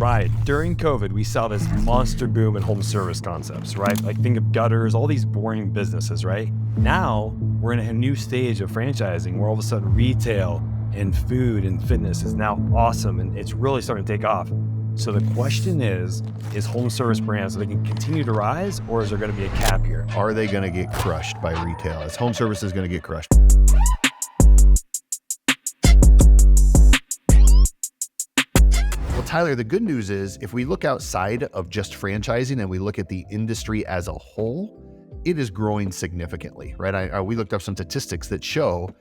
right. During COVID, we saw this monster boom in home service concepts, right? Like think of gutters, all these boring businesses, right? Now we're in a new stage of franchising where all of a sudden retail and food and fitness is now awesome and it's really starting to take off. So the question is home service brands, they can continue to rise, or is there going to be a cap here? Are they going to get crushed by retail? Is home services going to get crushed? Well, Tyler, the good news is if we look outside of just franchising and we look at the industry as a whole, it is growing significantly, right? We looked up some statistics that show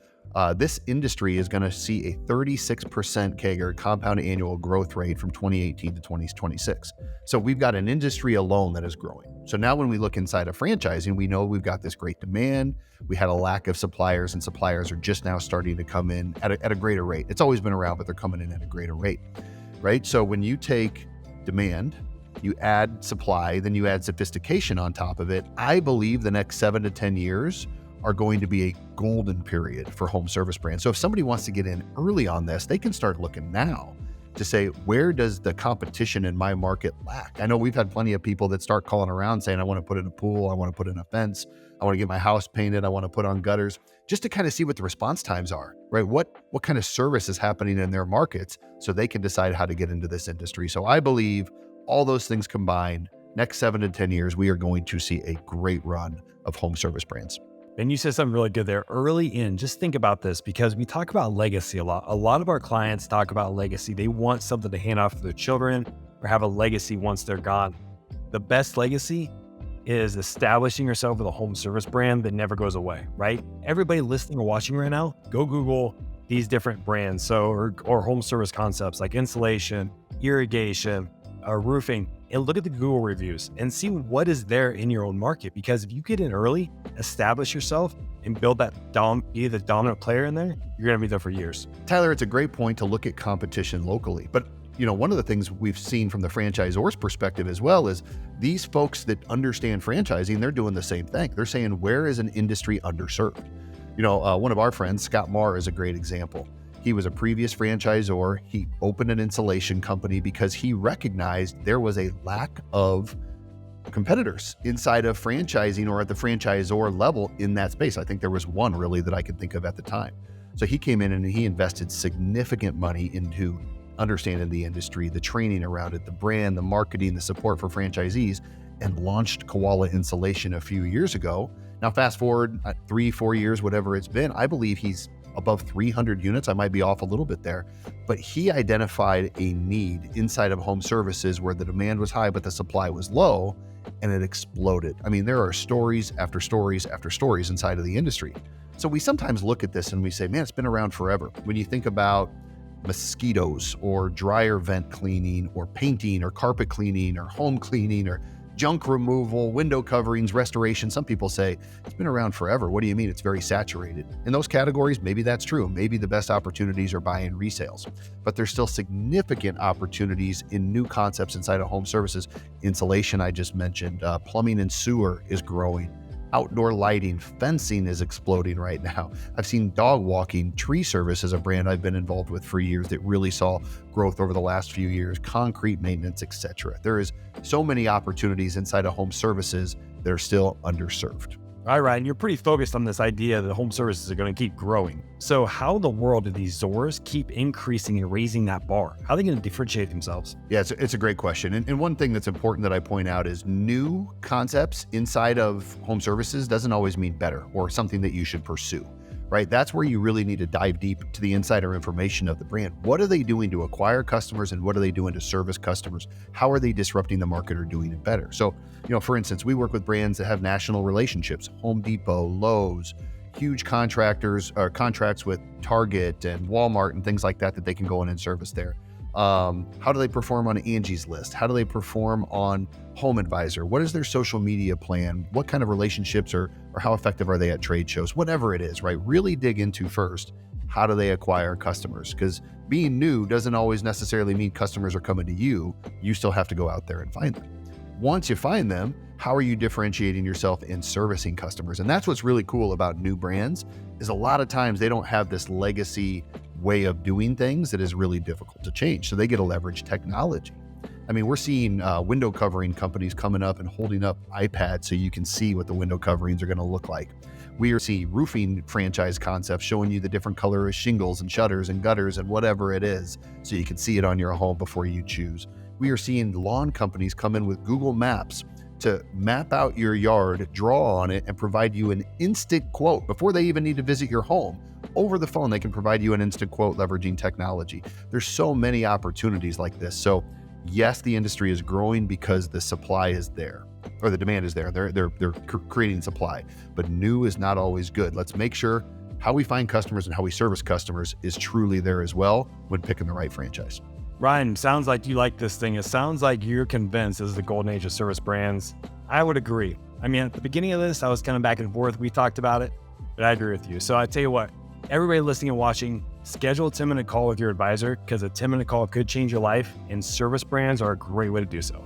this industry is going to see a 36% CAGR, compound annual growth rate from 2018 to 2026. So we've got an industry alone that is growing. So now when we look inside of franchising, we know we've got this great demand. We had a lack of suppliers, and suppliers are just now starting to come in at a greater rate. It's always been around, but they're coming in at a greater rate, right? So when you take demand, you add supply, then you add sophistication on top of it. I believe the next 7 to 10 years are going to be a golden period for home service brands. So if somebody wants to get in early on this, they can start looking now to say, where does the competition in my market lack? I know we've had plenty of people that start calling around saying, I want to put in a pool, I want to put in a fence, I want to get my house painted, I want to put on gutters, just to kind of see what the response times are, right? What kind of service is happening in their markets so they can decide how to get into this industry. So I believe all those things combined, next 7 to 10 years, we are going to see a great run of home service brands. And you said something really good there. Early in, just think about this, because we talk about legacy a lot. A lot of our clients talk about legacy. They want something to hand off to their children or have a legacy once they're gone. The best legacy is establishing yourself with a home service brand that never goes away, right? Everybody listening or watching right now, go Google these different brands, or home service concepts like insulation, irrigation, roofing, and look at the Google reviews and see what is there in your own market. Because if you get in early, establish yourself and build that be the dominant player in there, you're going to be there for years. Tyler, it's a great point to look at competition locally. But one of the things we've seen from the franchisor's perspective as well is these folks that understand franchising, they're doing the same thing. They're saying, where is an industry underserved? One of our friends, Scott Marr, is a great example. He was a previous franchisor. He opened an insulation company because he recognized there was a lack of competitors inside of franchising or at the franchisor level in that space. I think there was one really that I could think of at the time. So he came in and he invested significant money into understanding the industry, the training around it, the brand, the marketing, the support for franchisees, and launched Koala Insulation a few years ago. Now, fast forward 3-4 years, whatever it's been, I believe he's above 300 units. I might be off a little bit there, but he identified a need inside of home services where the demand was high, but the supply was low, and it exploded. I mean, there are stories after stories after stories inside of the industry. So we sometimes look at this and we say, man, it's been around forever. When you think about mosquitoes or dryer vent cleaning or painting or carpet cleaning or home cleaning or junk removal, window coverings, restoration. Some people say it's been around forever. What do you mean? It's very saturated. In those categories, maybe that's true. Maybe the best opportunities are buying resales, but there's still significant opportunities in new concepts inside of home services. Insulation, I just mentioned, plumbing and sewer is growing. Outdoor lighting, fencing is exploding right now. I've seen dog walking, tree service is a brand I've been involved with for years that really saw growth over the last few years, concrete maintenance, etc. There is so many opportunities inside of home services that are still underserved. All right, and you're pretty focused on this idea that home services are going to keep growing. So how in the world do these ZORs keep increasing and raising that bar? How are they going to differentiate themselves? Yeah, it's a great question. And one thing that's important that I point out is new concepts inside of home services doesn't always mean better or something that you should pursue, right? That's where you really need to dive deep to the insider information of the brand. What are they doing to acquire customers and what are they doing to service customers? How are they disrupting the market or doing it better? So, for instance, we work with brands that have national relationships, Home Depot, Lowe's, huge contractors or contracts with Target and Walmart and things like that they can go in and service there. How do they perform on Angie's List? How do they perform on Home Advisor? What is their social media plan? What kind of relationships or how effective are they at trade shows? Whatever it is, right? Really dig into first, how do they acquire customers? Because being new doesn't always necessarily mean customers are coming to you. You still have to go out there and find them. Once you find them, how are you differentiating yourself in servicing customers? And that's what's really cool about new brands is a lot of times they don't have this legacy way of doing things that is really difficult to change. So they get to leverage technology. I mean, we're seeing window covering companies coming up and holding up iPads so you can see what the window coverings are going to look like. We are seeing roofing franchise concepts showing you the different color of shingles and shutters and gutters and whatever it is so you can see it on your home before you choose. We are seeing lawn companies come in with Google Maps to map out your yard, draw on it, and provide you an instant quote before they even need to visit your home. Over the phone, they can provide you an instant quote leveraging technology. There's so many opportunities like this. So yes, the industry is growing because the supply is there, or the demand is there. They're creating supply, but new is not always good. Let's make sure how we find customers and how we service customers is truly there as well when picking the right franchise. Ryan, sounds like you like this thing. It sounds like you're convinced this is the golden age of service brands. I would agree. I mean, at the beginning of this, I was kind of back and forth. We talked about it, but I agree with you. So I tell you what, everybody listening and watching, schedule a 10-minute call with your advisor because a 10-minute call could change your life, and service brands are a great way to do so.